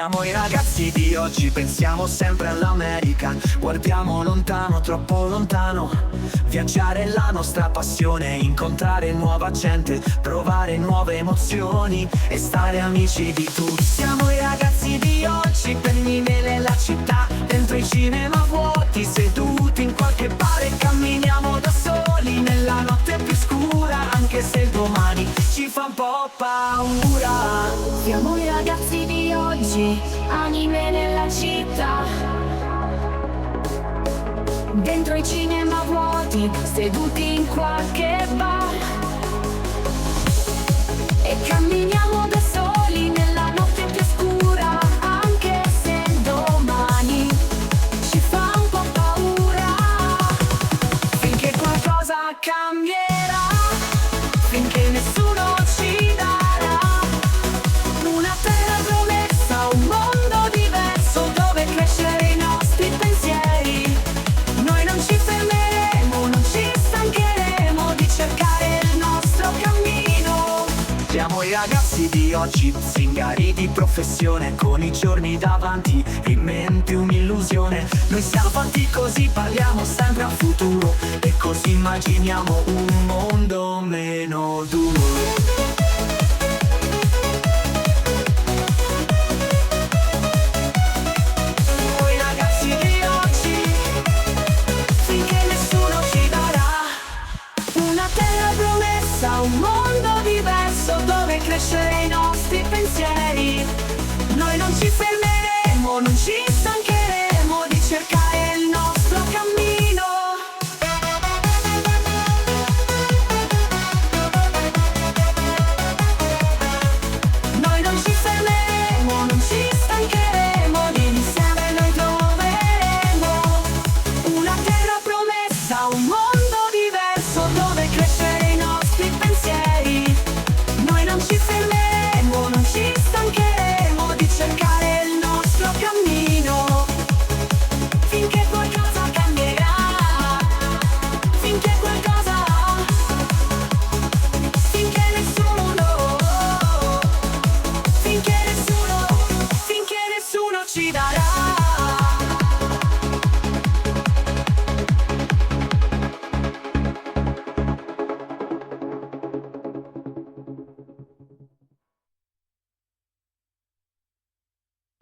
Siamo i ragazzi di oggi, pensiamo sempre all'America. Guardiamo lontano, troppo lontano. Viaggiare è la nostra passione, incontrare nuova gente, provare nuove emozioni e stare amici di tutti. Siamo i ragazzi di oggi, penny nella città, dentro i cinema vuoti, seduti in qualche bar e camminiamo da soli nella notte più scura, anche se il domani ci fa un po' paura. Siamo i ragazzi di oggi, anime nella città, dentro i cinema vuoti, seduti in qualche bar e camminiamo da soli nella notte più scura, anche se il domani ci fa un po' paura. Finché qualcosa cambierà, finché nessuno ci darà una terra promessa, un mondo diverso dove crescere i nostri pensieri. Noi non ci fermeremo, non ci stancheremo di cercare il nostro cammino. Siamo i ragazzi di oggi, zingari di professione, con i giorni davanti, in mente un'illusione. Noi siamo fatti così, parliamo sempre al futuro e così immaginiamo un mondo meno duro. Noi ragazzi di oggi, Finché nessuno ci darà una terra promessa, un mondo diverso dove crescere i nostri